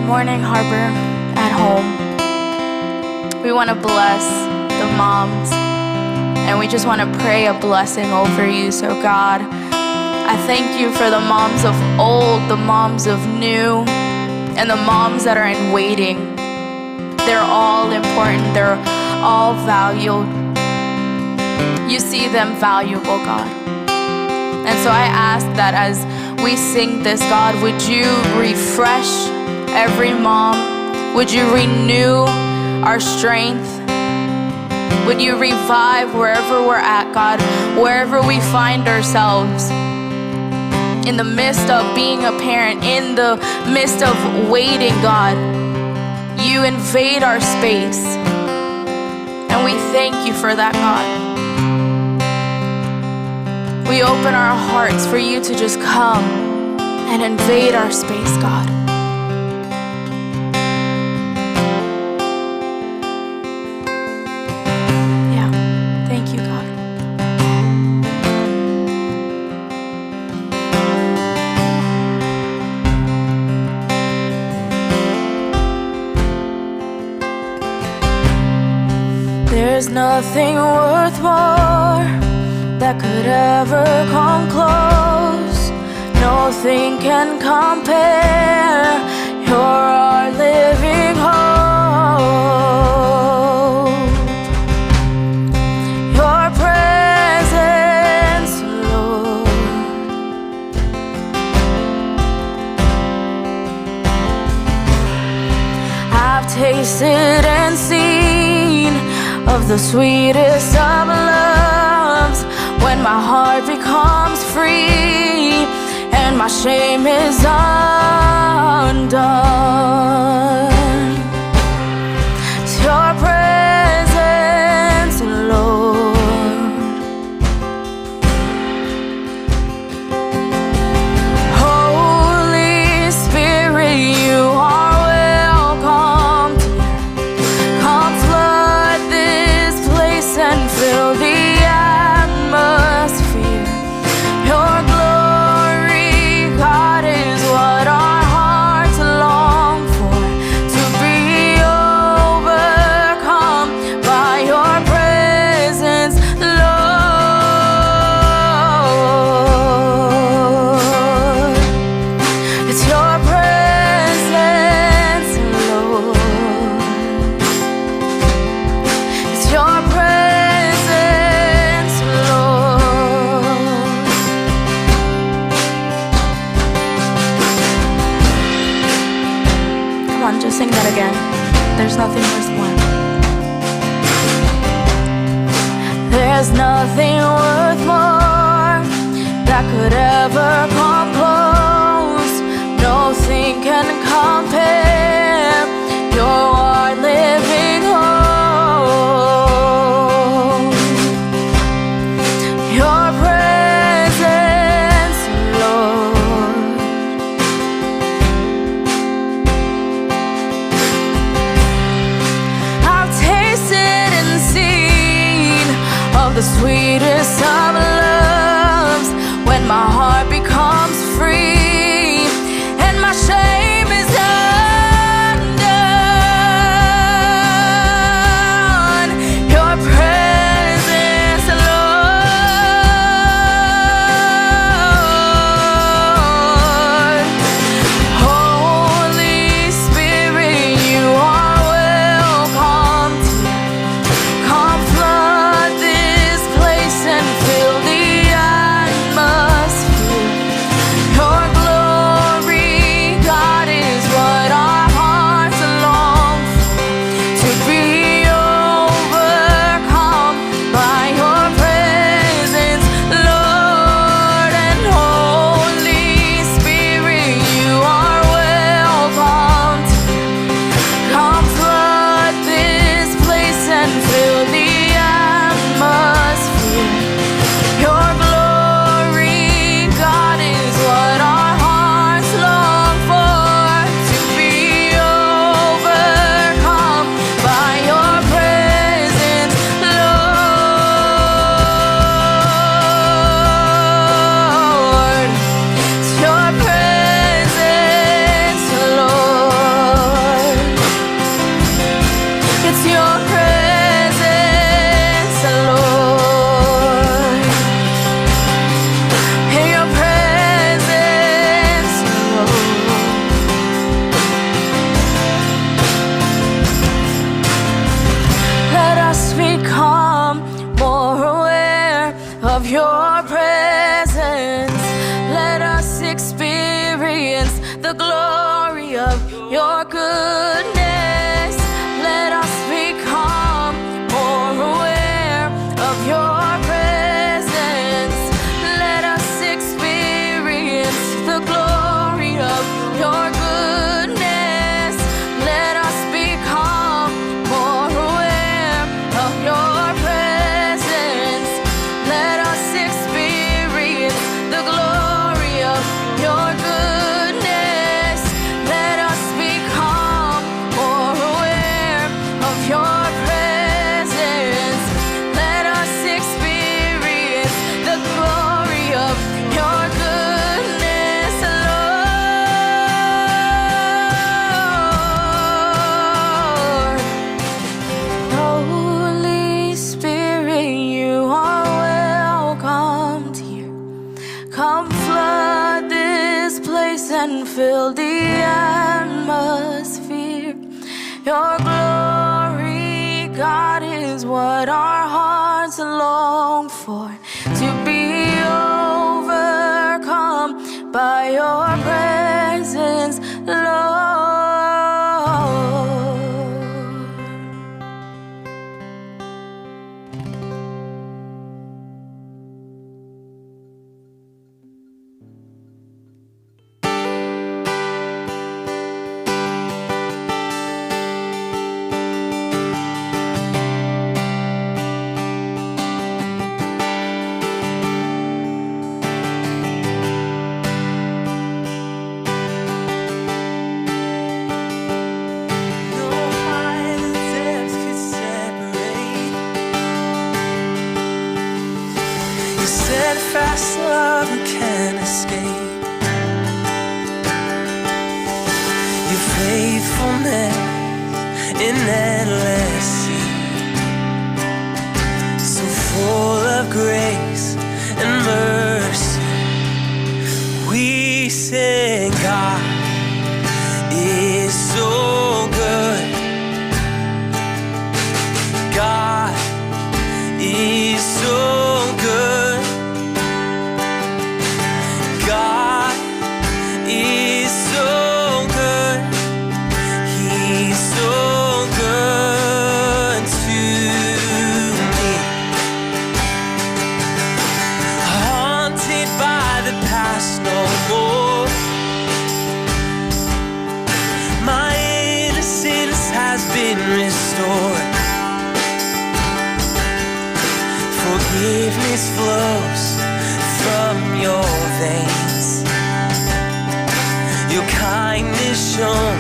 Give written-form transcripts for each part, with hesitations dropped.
Morning Harbor at home. We want to bless the moms, and we just want to pray a blessing over you. So God, I thank you for the moms of old, the moms of new, and the moms that are in waiting. They're all important. They're all valued. You see them valuable, God. And so I ask that as we sing this, God, would you refresh every mom? Would you renew our strength? Would you revive wherever we're at, God, wherever we find ourselves, in the midst of being a parent, in the midst of waiting, God, you invade our space. And we thank you for that, God. We open our hearts for you to just come and invade our space, God. There's nothing worth more that could ever come close. Nothing can compare. You're our living hope. Your presence, Lord. I've tasted and seen of the sweetest of loves, when my heart becomes free and my shame is undone. It's your presence, Lord. Holy Spirit, you are welcome here. Come flood this place and fill the atmosphere. Your glory, God, is what our hearts long for, to be overcome by your presence, Lord. It's your presence, Lord. It's your presence, Lord. Come on, just sing that again. There's nothing worth more. There's nothing worth more that could ever come the glory of your goodness. Let us become more aware of your presence. Let us experience the glory of your goodness. Let us become more aware of your presence. Let us experience the glory of your goodness. Let us become more aware of your presence. Let us experience the glory of your goodness, Lord. Holy Spirit, you are welcomed here. Come flood this place and fill the atmosphere. Your glory, God, is what our hearts long for. To be overcome by your presence, Lord. No height and depth could separate. Your steadfast love can't escape. Your faithfulness in endless sea, so full of grace and mercy. We sing, God is so good. God is so good. God is so good. He's so good to me. Haunted by the past no more. My innocence has been restored. Forgiveness flows from your veins. Your kindness shown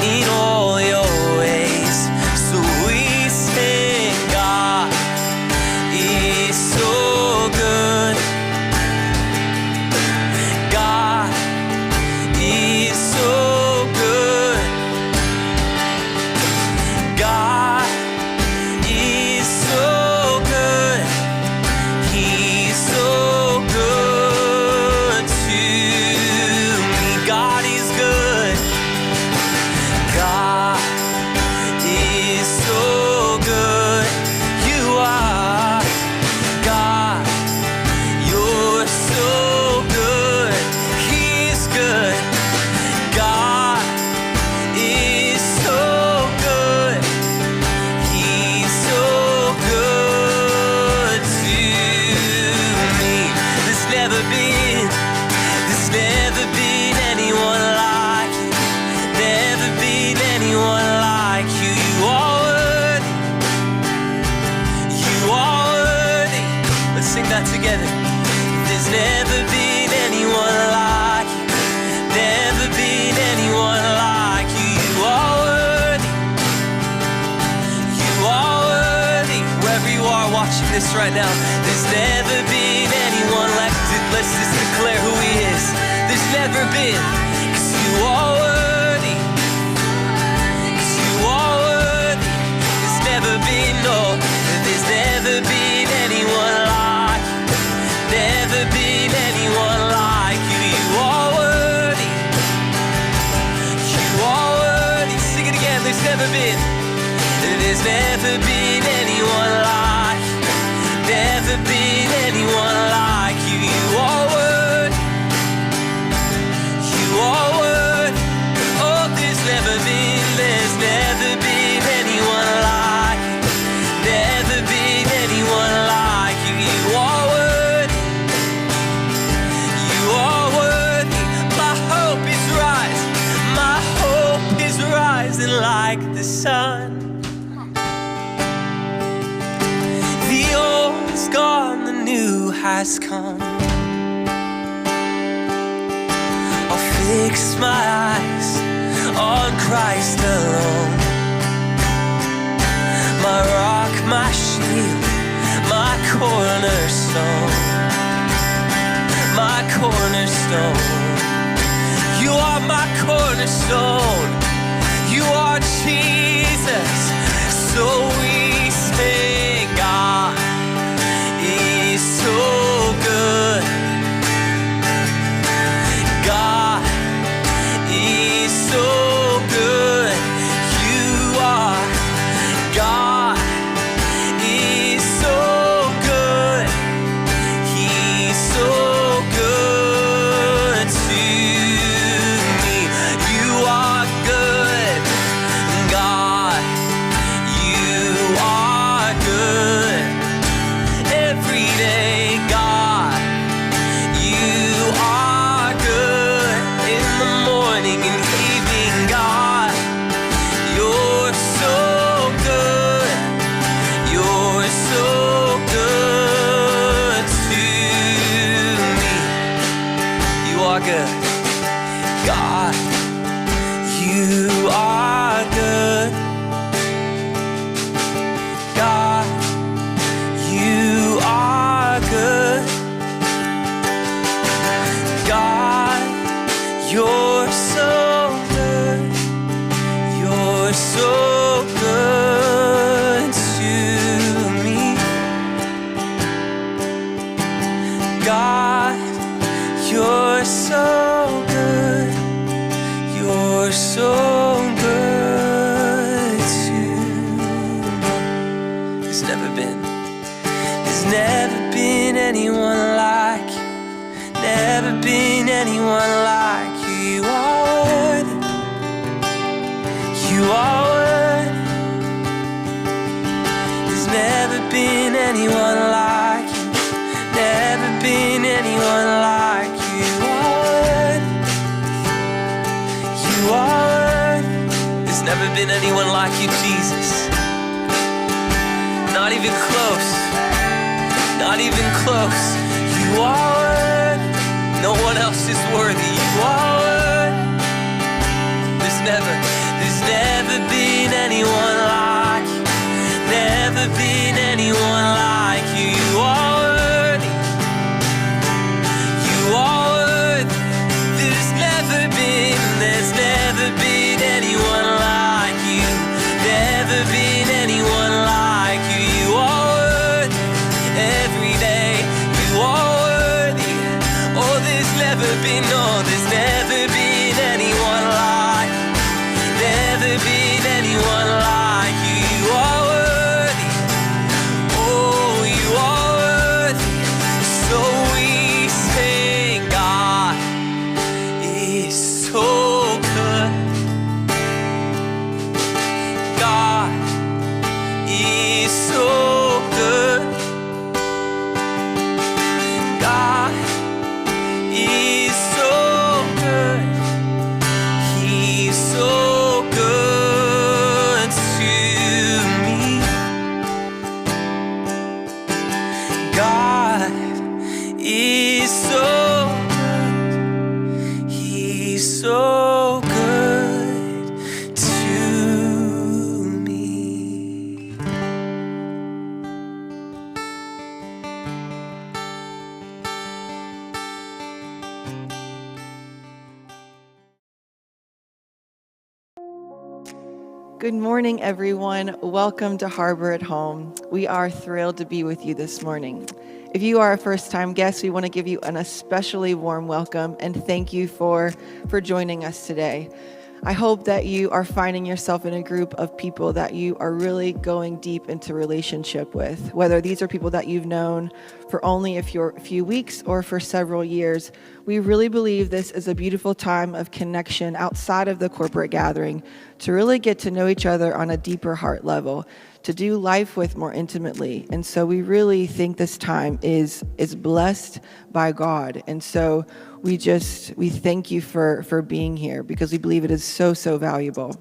in all your ways. So we sing, God is so good. God is so good. God is so good. He's so good to me. God is good. God is so good. You are God. You're so good. He's good. God is so good. He's so good to me. There's never been anyone like you. Never been anyone like you. You are worthy. You are worthy. Let's sing that together. There's never been anyone like you. Never been anyone like you. You are worthy. You are worthy. Wherever you are watching this right now, there's never been anyone like you. Let's just declare who he is. There's never been, 'cause you are worthy. 'Cause you are worthy. There's never been, no, there's never been anyone like you. Never been anyone like you. You are worthy. You are worthy. Sing it again. There's never been. There's never been anyone like you. Never been anyone like you. You are worthy. You are worthy. fix my eyes on Christ alone. My rock, my shield, my cornerstone, my cornerstone. You are my cornerstone. You are Jesus. So we say God is so good. God is so good. You are. God is so good. He's so good to me. You are good. God, you are good. Every day, God, you are good. In the morning and evening, God, you're so good. You're so good to me. You are good. God, you are good. God, you are good. God, you're so good. You're so good to me. God, you're so good. You're so good to me. There's never been anyone like you. Never been anyone like you. You are worthy. You are worthy. There's never been anyone like you. Never been anyone like you. You are worthy. You are worthy. There's never been anyone like you, Jesus. Not even close. Not even close. You are worthy. No one else is worthy. You are worthy. There's never been anyone like you. Never been anyone like you. You are worthy. You are worthy. There's never been anyone like you. Never been anyone like you. You are worthy. Every day you are worthy. Oh, there's never been anyone like you. Never been anyone like you. You are worthy. Oh, you are worthy. So we say God is so good. God is so good. God is so good. He's so good to me. God is so good. He's so good to me. Good morning, everyone. Welcome to Harbour at Home. We are thrilled to be with you this morning. If you are a first-time guest, we want to give you an especially warm welcome and thank you for joining us today. I hope that you are finding yourself in a group of people that you are really going deep into relationship with, whether these are people that you've known for only a few weeks or for several years. We really believe this is a beautiful time of connection outside of the corporate gathering to really get to know each other on a deeper heart level, to do life with more intimately. And so we really think this time is blessed by God. And so we thank you for being here because we believe it is so valuable.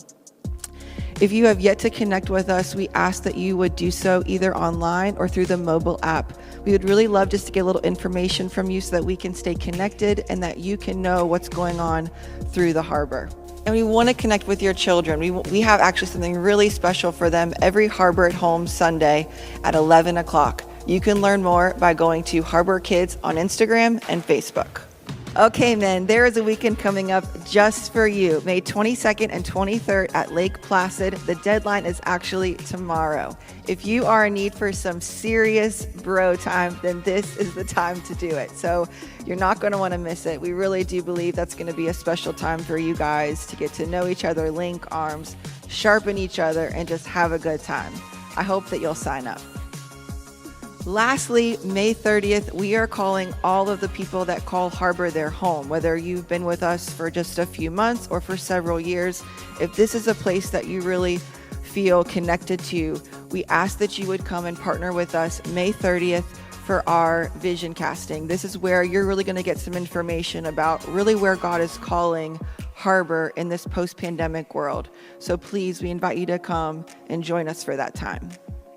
If you have yet to connect with us, we ask that you would do so either online or through the mobile app. We would really love just to get a little information from you so that we can stay connected and that you can know what's going on through the Harbor. And we want to connect with your children. We have actually something really special for them every Harbor at Home Sunday at 11 o'clock. You can learn more by going to Harbor Kids on Instagram and Facebook. Okay, men, there is a weekend coming up just for you, May 22nd and 23rd at Lake Placid. The deadline is actually tomorrow. If you are in need for some serious bro time, then this is the time to do it. So you're not going to want to miss it. We really do believe that's going to be a special time for you guys to get to know each other, link arms, sharpen each other, and just have a good time. I hope that you'll sign up. Lastly, May 30th, we are calling all of the people that call Harbor their home, whether you've been with us for just a few months or for several years. If this is a place that you really feel connected to, we ask that you would come and partner with us May 30th for our vision casting. This is where you're really going to get some information about really where God is calling Harbor in this post-pandemic world. So please, we invite you to come and join us for that time.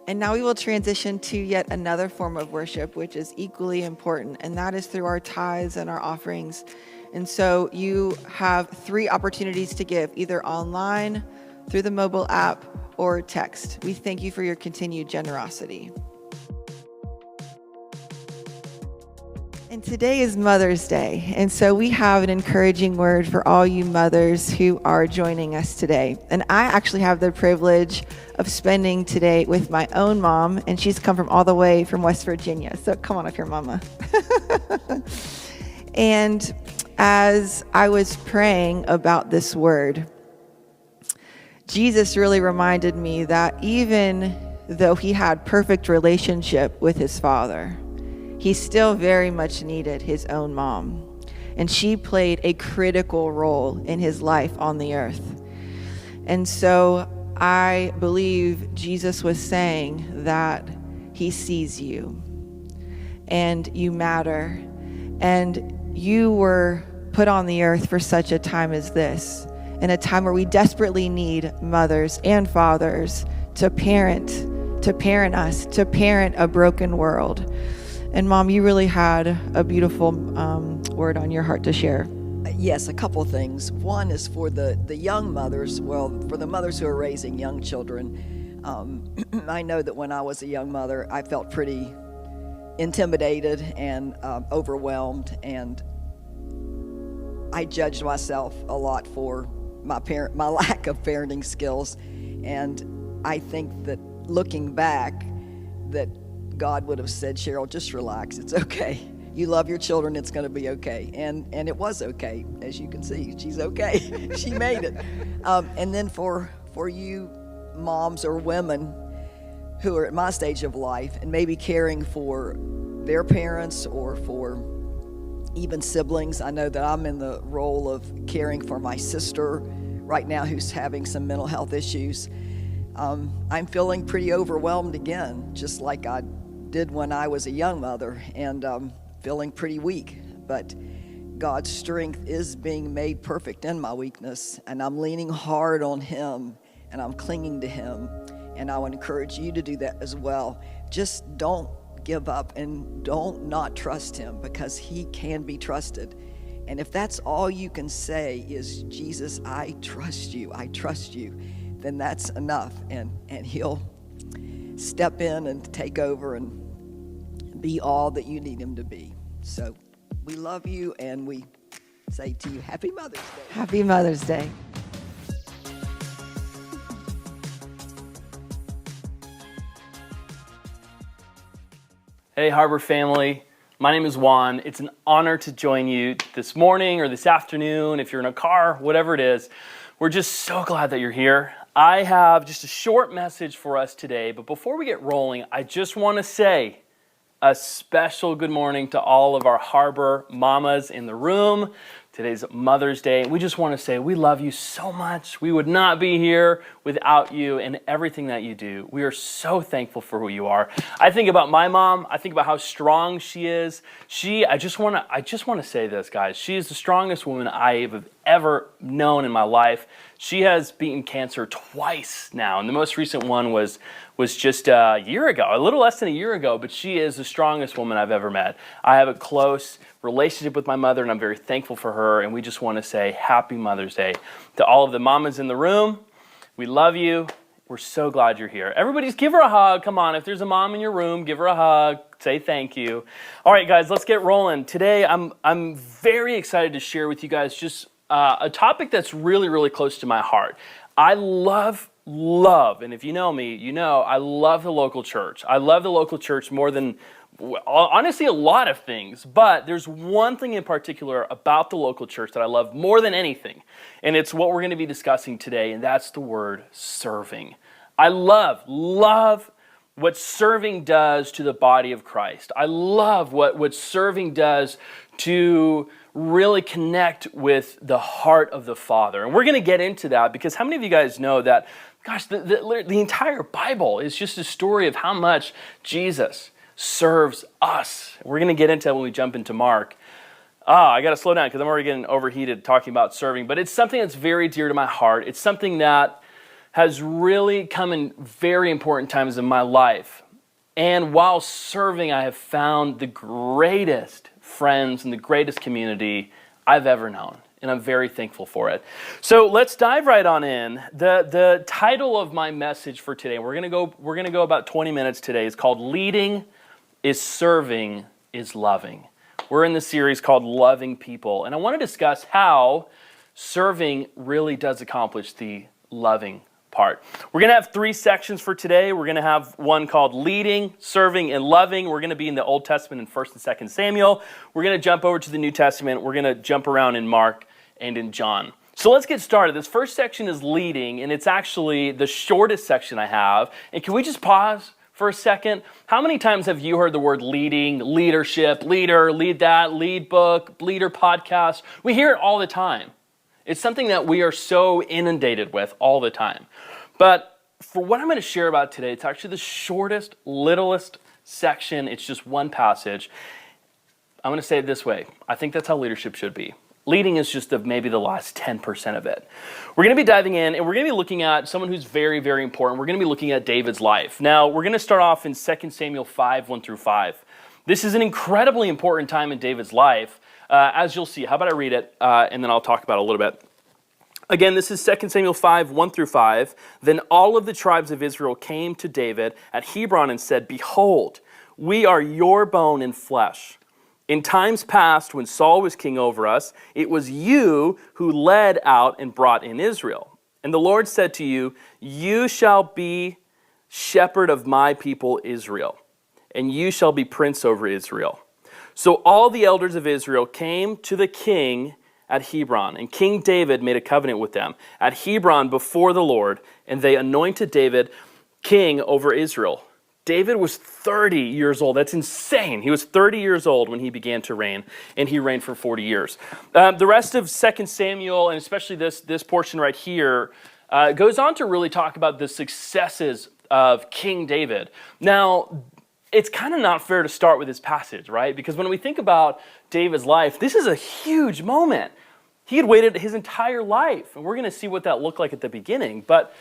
And now we will transition to yet another form of worship, which is equally important, and that is through our tithes and our offerings. And so you have 3 opportunities to give, either online, through the mobile app, or text. We thank you for your continued generosity. And today is Mother's Day, and so we have an encouraging word for all you mothers who are joining us today. And I actually have the privilege of spending today with my own mom, and she's come from all the way from West Virginia. So come on up here, Mama. And as I was praying about this word, Jesus really reminded me that even though he had perfect relationship with his Father, he still very much needed his own mom. And she played a critical role in his life on the earth. And so I believe Jesus was saying that he sees you and you matter and you were put on the earth for such a time as this, in a time where we desperately need mothers and fathers to parent us, to parent a broken world. And Mom, you really had a beautiful word on your heart to share. Yes, a couple of things. One is for the young mothers, for the mothers who are raising young children. I know that when I was a young mother, I felt pretty intimidated and overwhelmed, and I judged myself a lot for my lack of parenting skills. And I think that looking back, that God would have said, Cheryl, just relax. It's okay. You love your children. It's going to be okay. And it was okay. As you can see, she's okay. She made it. And then for you moms or women who are at my stage of life and maybe caring for their parents or for even siblings. I know that I'm in the role of caring for my sister right now who's having some mental health issues. I'm feeling pretty overwhelmed again, just like I did when I was a young mother, and feeling pretty weak. But God's strength is being made perfect in my weakness, and I'm leaning hard on him, and I'm clinging to him. And I would encourage you to do that as well. Just don't give up and don't not trust him, because he can be trusted. And if that's all you can say is, Jesus, I trust you, then that's enough. And he'll step in and take over and be all that you need him to be. So we love you, and we say to you, Happy Mother's Day. Happy Mother's Day. Hey, Harbor family. My name is Juan. It's an honor to join you this morning or this afternoon, if you're in a car, whatever it is. We're just so glad that you're here. I have just a short message for us today, but before we get rolling, I just want to say a special good morning to all of our Harbor mamas in the room. Today's Mother's Day. We just want to say we love you so much. We would not be here without you and everything that you do. We are so thankful for who you are. I think about my mom. I think about how strong she is. I just want to say this, guys. She is the strongest woman I have ever known in my life. She has beaten cancer twice now, and the most recent one was just a year ago, a little less than a year ago, but she is the strongest woman I've ever met. I have a close relationship with my mother, and I'm very thankful for her, and we just want to say Happy Mother's Day to all of the mamas in the room. We love you. We're so glad you're here. Everybody's give her a hug. Come on, if there's a mom in your room, give her a hug. Say thank you. All right, guys, let's get rolling. Today, I'm very excited to share with you guys just a topic that's really, really close to my heart. I love, and if you know me, you know I love the local church. I love the local church more than, honestly, a lot of things. But there's one thing in particular about the local church that I love more than anything. And it's what we're going to be discussing today, and that's the word serving. I love what serving does to the body of Christ. I love what serving does to really connect with the heart of the Father. And we're going to get into that because how many of you guys know that, gosh, the entire Bible is just a story of how much Jesus serves us. We're going to get into that when we jump into Mark. I got to slow down because I'm already getting overheated talking about serving, but it's something that's very dear to my heart. It's something that has really come in very important times in my life. And while serving, I have found the greatest friends and the greatest community I've ever known. And I'm very thankful for it. So let's dive right on in. The title of my message for today, we're gonna go about 20 minutes today, is called Leading is Serving is Loving. We're in the series called Loving People. And I want to discuss how serving really does accomplish the loving part. We're going to have 3 sections for today. We're going to have one called Leading, Serving, and Loving. We're going to be in the Old Testament in 1st and 2nd Samuel. We're going to jump over to the New Testament. We're going to jump around in Mark and in John. So let's get started. This first section is Leading, and it's actually the shortest section I have. And can we just pause for a second? How many times have you heard the word leading, leadership, leader, lead that, lead book, leader podcast? We hear it all the time. It's something that we are so inundated with all the time. But for what I'm going to share about today, it's actually the shortest, littlest section. It's just one passage. I'm going to say it this way. I think that's how leadership should be. Leading is just maybe the last 10% of it. We're going to be diving in, and we're going to be looking at someone who's very, very important. We're going to be looking at David's life. Now, we're going to start off in 2 Samuel 5, 1 through 5. This is an incredibly important time in David's life. As you'll see, how about I read it, and then I'll talk about it a little bit. Again, this is 2 Samuel 5, 1 through 5. Then all of the tribes of Israel came to David at Hebron and said, "Behold, we are your bone and flesh. In times past, when Saul was king over us, it was you who led out and brought in Israel. And the Lord said to you, you shall be shepherd of my people Israel, and you shall be prince over Israel." So all the elders of Israel came to the king at Hebron, and King David made a covenant with them at Hebron before the Lord, and they anointed David king over Israel. David was 30 years old. That's insane. He was 30 years old when he began to reign, and he reigned for 40 years. The rest of 2 Samuel, and especially this portion right here, goes on to really talk about the successes of King David. Now, it's kind of not fair to start with this passage, right? Because when we think about David's life, this is a huge moment. He had waited his entire life, and we're going to see what that looked like at the beginning. But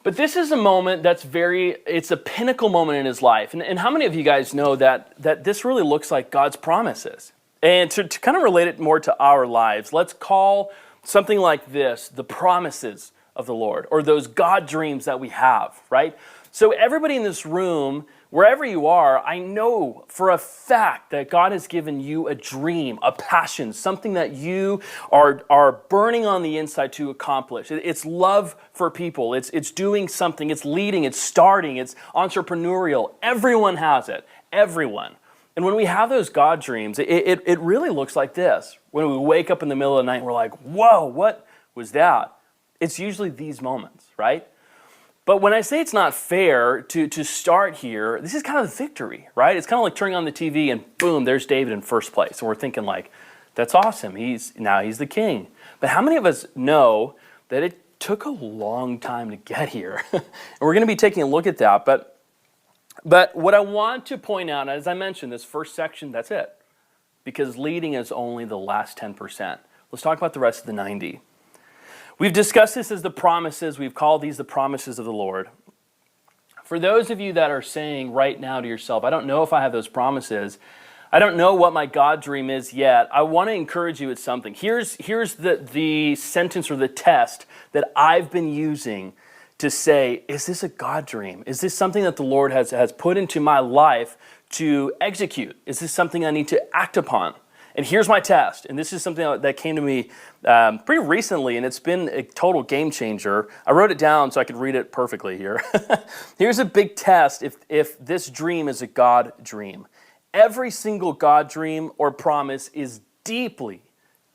this is a moment it's a pinnacle moment in his life. And how many of you guys know that this really looks like God's promises? And to kind of relate it more to our lives, let's call something like this the promises of the Lord, or those God dreams that we have, right? So everybody in this room, wherever you are, I know for a fact that God has given you a dream, a passion, something that you are burning on the inside to accomplish. It's love for people. It's doing something. It's leading. It's starting. It's entrepreneurial. Everyone has it. Everyone. And when we have those God dreams, it really looks like this. When we wake up in the middle of the night, we're like, whoa, what was that? It's usually these moments, right? But when I say it's not fair to start here, this is kind of the victory, right? It's kind of like turning on the TV and boom, there's David in first place. And we're thinking like, that's awesome. He's the king. But how many of us know that it took a long time to get here? And we're going to be taking a look at that. But what I want to point out, as I mentioned, this first section, that's it. Because leading is only the last 10%. Let's talk about the rest of the 90%. We've discussed this as the promises. We've called these the promises of the Lord. For those of you that are saying right now to yourself, I don't know if I have those promises, I don't know what my God dream is yet, I want to encourage you with something. Here's the sentence or the test that I've been using to say, is this a God dream? Is this something that the Lord has put into my life to execute? Is this something I need to act upon? And here's my test, and this is something that came to me pretty recently, and it's been a total game changer. I wrote it down so I could read it perfectly here. Here's a big test if this dream is a God dream. Every single God dream or promise is deeply,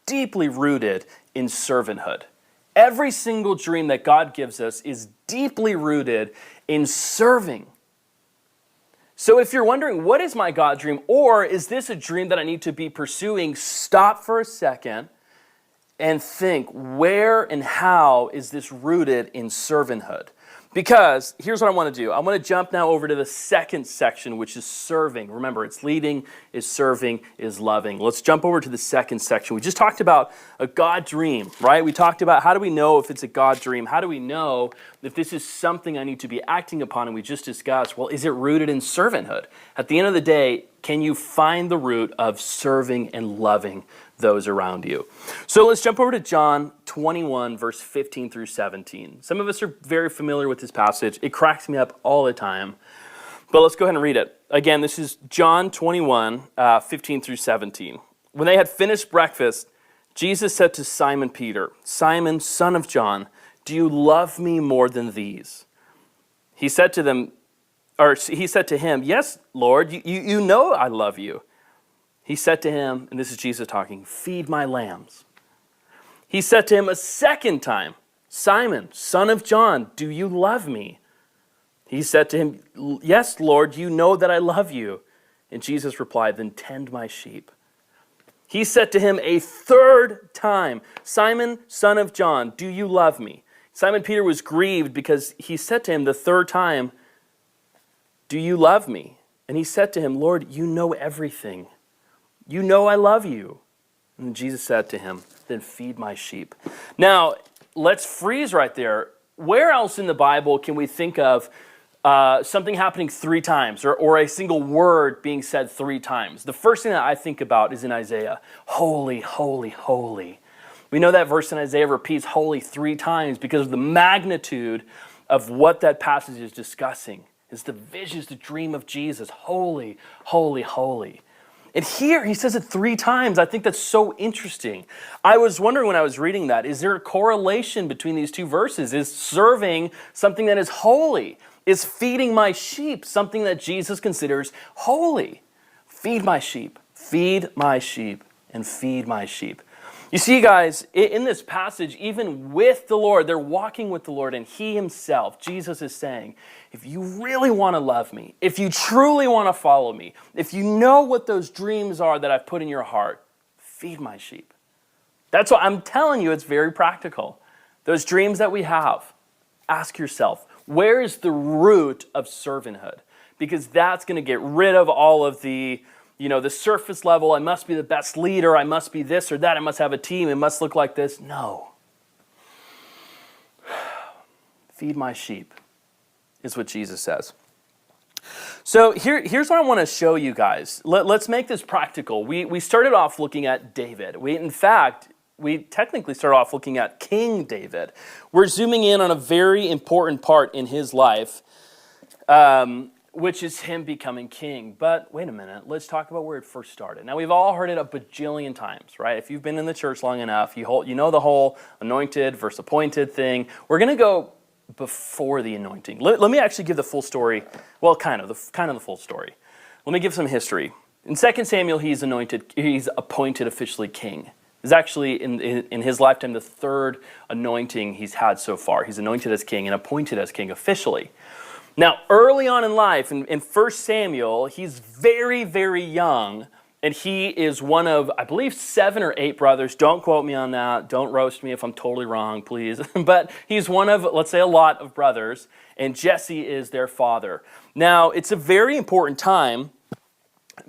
deeply rooted in servanthood. Every single dream that God gives us is deeply rooted in serving. So if you're wondering, what is my God dream? Or is this a dream that I need to be pursuing? Stop for a second and think, where and how is this rooted in servanthood? Because here's what I want to do. I want to jump now over to the second section, which is serving. Remember, it's leading, is serving, is loving. Let's jump over to the second section. We just talked about a God dream, right? We talked about how do we know if it's a God dream? How do we know if this is something I need to be acting upon? And we just discussed, well, is it rooted in servanthood? At the end of the day, can you find the root of serving and loving those around you? So let's jump over to John 21, verse 15 through 17. Some of us are very familiar with this passage. It cracks me up all the time. But let's go ahead and read it. Again, this is John 21, 15 through 17. When they had finished breakfast, Jesus said to Simon Peter, "Simon, son of John, do you love me more than these?" He said to him, "Yes, Lord, you know I love you." He said to him, and this is Jesus talking, "Feed my lambs." He said to him a second time, "Simon, son of John, do you love me?" He said to him, "Yes, Lord, you know that I love you." And Jesus replied, "Then tend my sheep." He said to him a third time, "Simon, son of John, do you love me?" Simon Peter was grieved because he said to him the third time, "Do you love me?" And he said to him, "Lord, you know everything. You know I love you." And Jesus said to him, "Then feed my sheep." Now, let's freeze right there. Where else in the Bible can we think of something happening three times or a single word being said three times? The first thing that I think about is in Isaiah. Holy, holy, holy. We know that verse in Isaiah repeats holy three times because of the magnitude of what that passage is discussing. Is the vision, the dream of Jesus. Holy, holy, holy. And here he says it three times. I think that's so interesting. I was wondering when I was reading that, is there a correlation between these two verses? Is serving something that is holy? Is feeding my sheep something that Jesus considers holy? Feed my sheep, feed my sheep, and feed my sheep. You see, guys, in this passage, even with the Lord, they're walking with the Lord, and he himself, Jesus, is saying, if you really want to love me, if you truly want to follow me, if you know what those dreams are that I've put in your heart, feed my sheep. That's what I'm telling you. It's very practical. Those dreams that we have, ask yourself, where is the root of servanthood? Because that's going to get rid of all of the surface level, I must be the best leader, I must be this or that, I must have a team, it must look like this. No. Feed my sheep is what Jesus says. So here's what I want to show you guys. Let's make this practical. We started off looking at David. We technically started off looking at King David. We're zooming in on a very important part in his life, which is him becoming king. But wait a minute, let's talk about where it first started. Now, we've all heard it a bajillion times, right? If you've been in the church long enough, you know the whole anointed versus appointed thing. We're going to go before the anointing. Let me actually give the full story. Well, kind of the full story. Let me give some history. In 2 Samuel, he's appointed officially king. It's actually, in his lifetime, the third anointing he's had so far. He's anointed as king and appointed as king officially. Now, early on in life, in 1 Samuel, he's very, very young, and he is one of, I believe, 7 or 8 brothers. Don't quote me on that. Don't roast me if I'm totally wrong, please. But he's one of, let's say, a lot of brothers, and Jesse is their father. Now, it's a very important time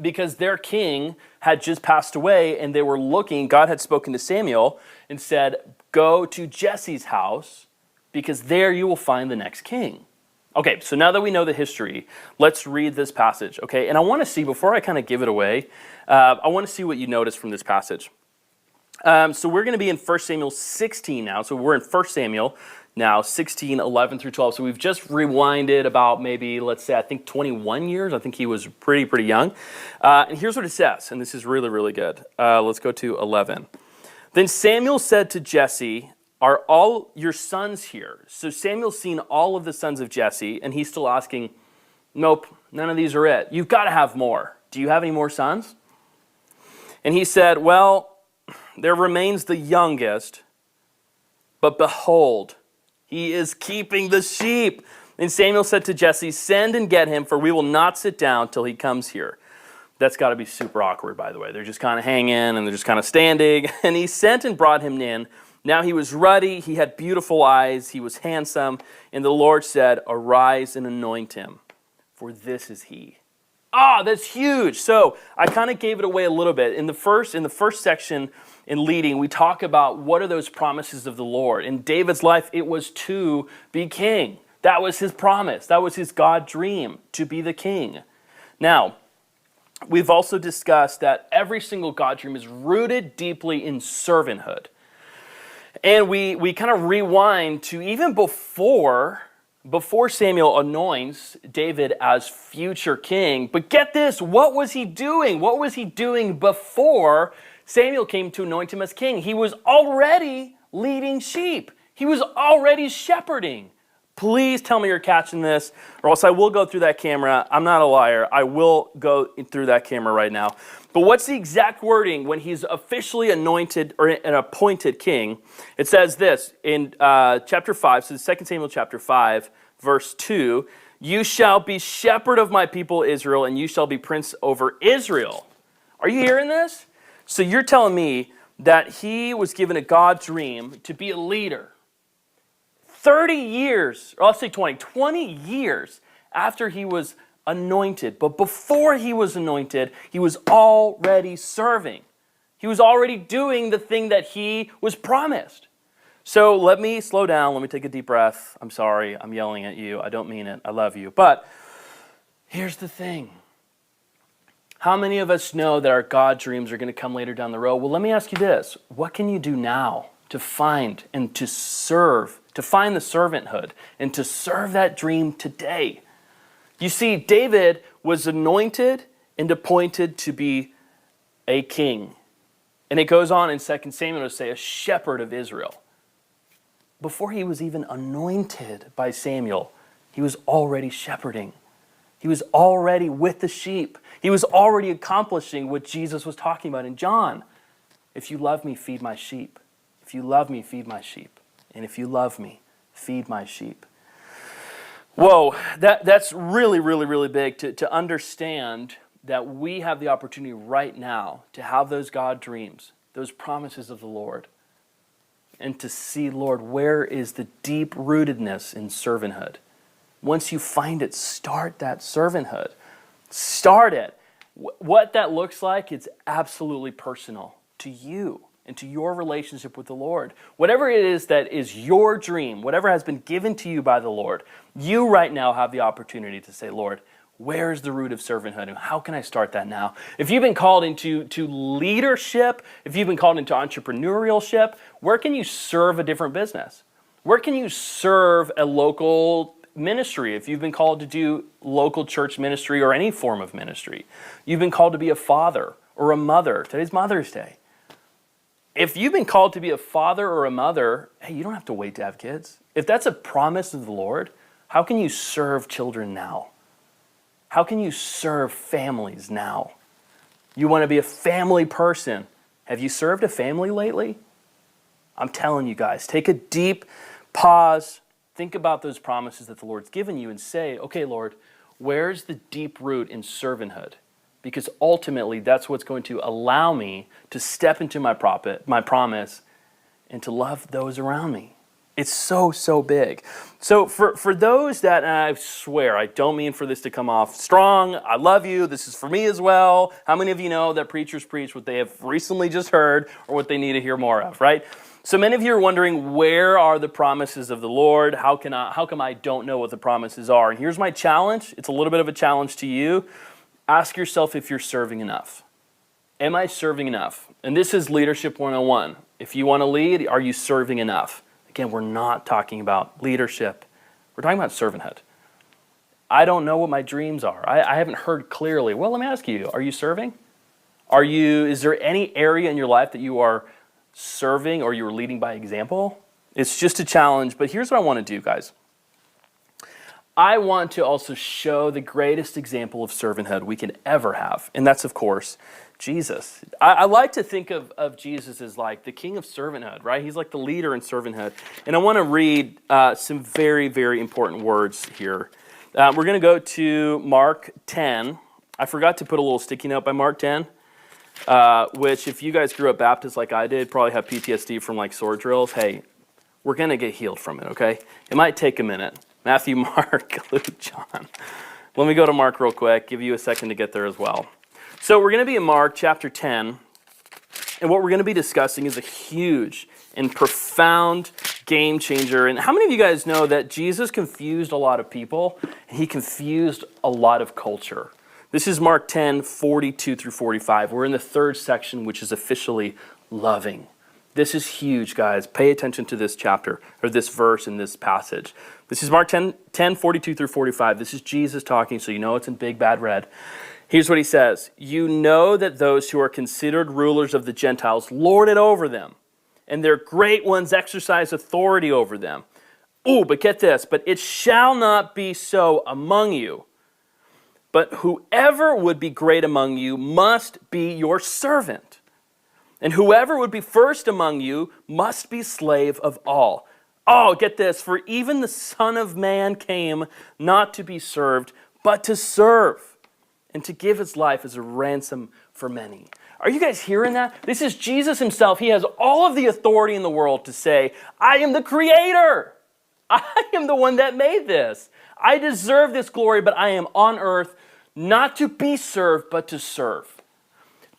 because their king had just passed away, and they were looking. God had spoken to Samuel and said, go to Jesse's house, because there you will find the next king. Okay, so now that we know the history, let's read this passage, okay? And I want to see, before I kind of give it away, I want to see what you notice from this passage. So we're going to be in 1 Samuel 16 now. So we're in 1 Samuel now, 16, 11 through 12. So we've just rewinded about maybe, let's say, I think 21 years. I think he was pretty young. And here's what it says, and this is really, really good. Let's go to 11. Then Samuel said to Jesse, are all your sons here? So Samuel's seen all of the sons of Jesse, and he's still asking, nope, none of these are it. You've got to have more. Do you have any more sons? And he said, well, there remains the youngest, but behold, he is keeping the sheep. And Samuel said to Jesse, send and get him, for we will not sit down till he comes here. That's got to be super awkward, by the way. They're just kind of hanging, and they're just kind of standing. And he sent and brought him in. Now he was ruddy, he had beautiful eyes, he was handsome, and the Lord said, arise and anoint him, for this is he. That's huge. So I kind of gave it away a little bit. In the first section in leading, we talk about what are those promises of the Lord. In David's life, it was to be king. That was his promise. That was his God dream, to be the king. Now, we've also discussed that every single God dream is rooted deeply in servanthood. And we kind of rewind to even before Samuel anoints David as future king. But get this, what was he doing? What was he doing before Samuel came to anoint him as king? He was already leading sheep. He was already shepherding. Please tell me you're catching this, or else I will go through that camera. I'm not a liar. I will go through that camera right now. But what's the exact wording when he's officially anointed or an appointed king? It says this in chapter 5, so 2 Samuel chapter 5, verse 2, you shall be shepherd of my people Israel, and you shall be prince over Israel. Are you hearing this? So you're telling me that he was given a God dream to be a leader. 30 years, or let's say 20 years after he was anointed. But before he was anointed, he was already serving. He was already doing the thing that he was promised. So let me slow down. Let me take a deep breath. I'm sorry. I'm yelling at you. I don't mean it. I love you. But here's the thing. How many of us know that our God dreams are going to come later down the road? Well, let me ask you this. What can you do now to find and to serve, to find the servanthood and to serve that dream today? You see, David was anointed and appointed to be a king. And it goes on in 2 Samuel to say a shepherd of Israel. Before he was even anointed by Samuel, he was already shepherding. He was already with the sheep. He was already accomplishing what Jesus was talking about in John. If you love me, feed my sheep. If you love me, feed my sheep. And if you love me, feed my sheep. Whoa, that's really, really, really big to understand that we have the opportunity right now to have those God dreams, those promises of the Lord, and to see, Lord, where is the deep rootedness in servanthood? Once you find it, start that servanthood. Start it. What that looks like, it's absolutely personal to you and to your relationship with the Lord. Whatever it is that is your dream, whatever has been given to you by the Lord, you right now have the opportunity to say, Lord, where's the root of servanthood and how can I start that now? If you've been called into leadership, if you've been called into entrepreneurship, where can you serve a different business? Where can you serve a local ministry? If you've been called to do local church ministry or any form of ministry, you've been called to be a father or a mother. Today's Mother's Day. If you've been called to be a father or a mother, hey, you don't have to wait to have kids. If that's a promise of the Lord, how can you serve children now? How can you serve families now? You want to be a family person. Have you served a family lately? I'm telling you guys, take a deep pause, think about those promises that the Lord's given you and say, okay, Lord, where's the deep root in servanthood? Because ultimately, that's what's going to allow me to step into my promise and to love those around me. It's so, so big. So for those that, and I swear, I don't mean for this to come off strong, I love you, this is for me as well. How many of you know that preachers preach what they have recently just heard or what they need to hear more of, right? So many of you are wondering, where are the promises of the Lord? How come I don't know what the promises are? And here's my challenge. It's a little bit of a challenge to you. Ask yourself if you're serving enough. Am I serving enough? And this is Leadership 101. If you want to lead, are you serving enough? Again, we're not talking about leadership. We're talking about servanthood. I don't know what my dreams are. I haven't heard clearly. Well, let me ask you, are you serving? Is there any area in your life that you are serving or you're leading by example? It's just a challenge, but here's what I want to do, guys. I want to also show the greatest example of servanthood we can ever have, and that's, of course, Jesus. I like to think of Jesus as like the king of servanthood, right? He's like the leader in servanthood. And I want to read some very, very important words here. We're going to go to Mark 10. I forgot to put a little sticky note by Mark 10, which if you guys grew up Baptist like I did, probably have PTSD from like sword drills. Hey, we're going to get healed from it, okay? It might take a minute. Matthew, Mark, Luke, John. Let me go to Mark real quick, give you a second to get there as well. So we're going to be in Mark chapter 10, and what we're going to be discussing is a huge and profound game changer. And how many of you guys know that Jesus confused a lot of people, and he confused a lot of culture? This is Mark 10, 42 through 45. We're in the third section, which is officially loving. This is huge, guys. Pay attention to this chapter, or this verse in this passage. This is Mark 10, 42 through 45. This is Jesus talking, so you know it's in big, bad red. Here's what he says. You know that those who are considered rulers of the Gentiles lord it over them, and their great ones exercise authority over them. Ooh, but get this. But it shall not be so among you. But whoever would be great among you must be your servant. And whoever would be first among you must be slave of all. Oh, get this. For even the Son of Man came not to be served, but to serve, and to give his life as a ransom for many. Are you guys hearing that? This is Jesus himself. He has all of the authority in the world to say, I am the creator. I am the one that made this. I deserve this glory, but I am on earth not to be served, but to serve.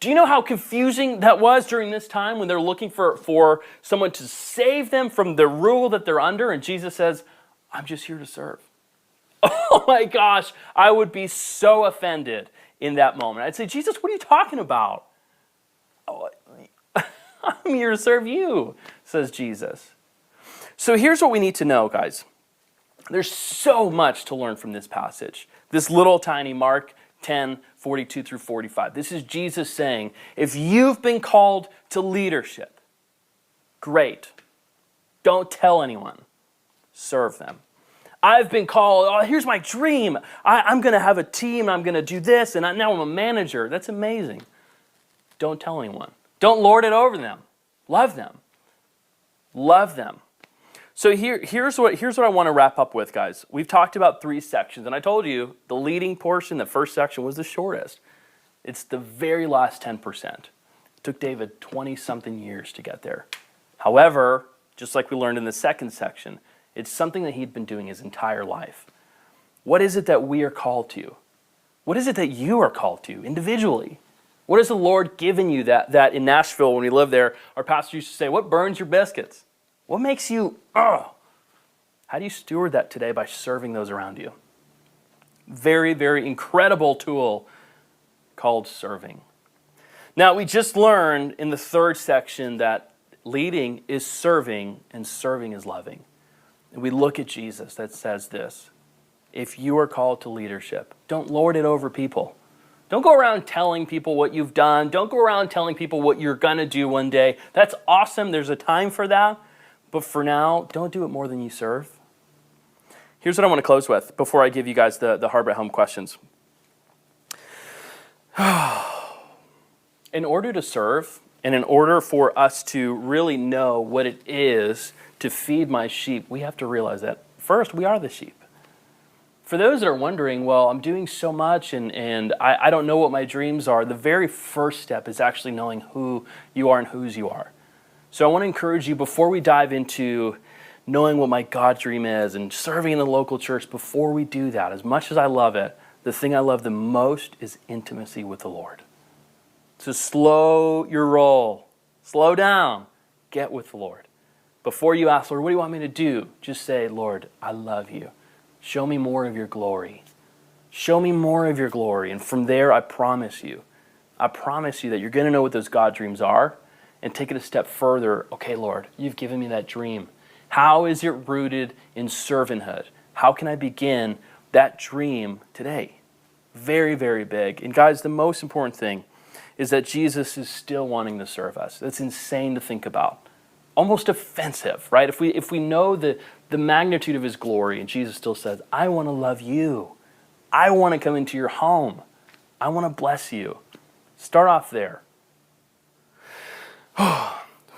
Do you know how confusing that was during this time when they're looking for someone to save them from the rule that they're under? And Jesus says, I'm just here to serve. Oh my gosh, I would be so offended in that moment. I'd say, Jesus, what are you talking about? Oh, I'm here to serve you, says Jesus. So here's what we need to know, guys. There's so much to learn from this passage. This little tiny Mark 10, 42 through 45. This is Jesus saying, if you've been called to leadership, great. Don't tell anyone. Serve them. I've been called, oh, here's my dream. I'm going to have a team. I'm going to do this. And now I'm a manager. That's amazing. Don't tell anyone. Don't lord it over them. Love them. Love them. So here's what I want to wrap up with, guys. We've talked about 3 sections. And I told you the leading portion, the first section, was the shortest. It's the very last 10%. It took David 20-something years to get there. However, just like we learned in the second section, it's something that he'd been doing his entire life. What is it that we are called to? What is it that you are called to individually? What has the Lord given you that in Nashville when we lived there, our pastor used to say, what burns your biscuits? What makes you, How do you steward that today by serving those around you? Very, very incredible tool called serving. Now, we just learned in the third section that leading is serving and serving is loving. And we look at Jesus that says this, if you are called to leadership, don't lord it over people. Don't go around telling people what you've done. Don't go around telling people what you're going to do one day. That's awesome. There's a time for that. But for now, don't do it more than you serve. Here's what I want to close with before I give you guys the Harbour at Home questions. In order to serve, and in order for us to really know what it is to feed my sheep, we have to realize that first, we are the sheep. For those that are wondering, well, I'm doing so much and I don't know what my dreams are, the very first step is actually knowing who you are and whose you are. So I want to encourage you, before we dive into knowing what my God dream is and serving in the local church, before we do that, as much as I love it, the thing I love the most is intimacy with the Lord. So slow your roll. Slow down. Get with the Lord. Before you ask, Lord, what do you want me to do? Just say, Lord, I love you. Show me more of your glory. Show me more of your glory. And from there, I promise you that you're going to know what those God dreams are, and take it a step further. Okay, Lord, you've given me that dream. How is it rooted in servanthood? How can I begin that dream today? Very, very big. And guys, the most important thing is that Jesus is still wanting to serve us. That's insane to think about. Almost offensive, right? If we know the magnitude of his glory, and Jesus still says, I want to love you. I want to come into your home. I want to bless you. Start off there.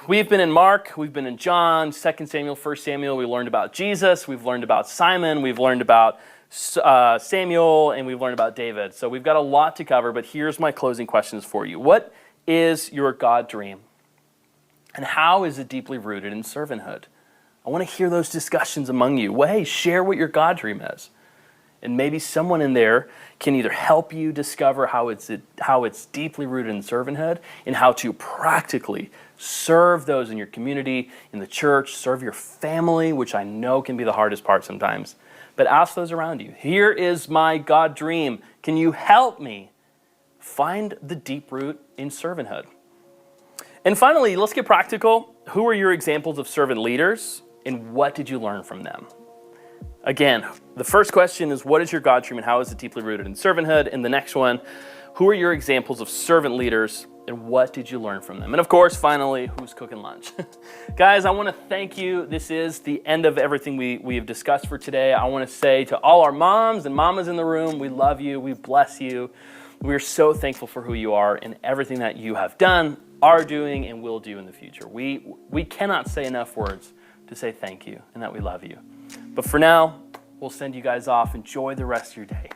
We've been in Mark, we've been in John, 2 Samuel, 1 Samuel. We learned about Jesus, we've learned about Simon, we've learned about Samuel, and we've learned about David. So we've got a lot to cover, but here's my closing questions for you. What is your God dream? And how is it deeply rooted in servanthood? I want to hear those discussions among you. Well, hey, share what your God dream is. And maybe someone in there can either help you discover how it's deeply rooted in servanthood, and how to practically serve those in your community, in the church, serve your family, which I know can be the hardest part sometimes. But ask those around you. Here is my God dream. Can you help me find the deep root in servanthood? And finally, let's get practical. Who are your examples of servant leaders, and what did you learn from them? Again, the first question is, what is your God dream and how is it deeply rooted in servanthood? And the next one, who are your examples of servant leaders and what did you learn from them? And of course, finally, who's cooking lunch? Guys, I want to thank you. This is the end of everything we have discussed for today. I want to say to all our moms and mamas in the room, we love you, we bless you. We are so thankful for who you are and everything that you have done, are doing, and will do in the future. We cannot say enough words to say thank you and that we love you. But for now, we'll send you guys off. Enjoy the rest of your day.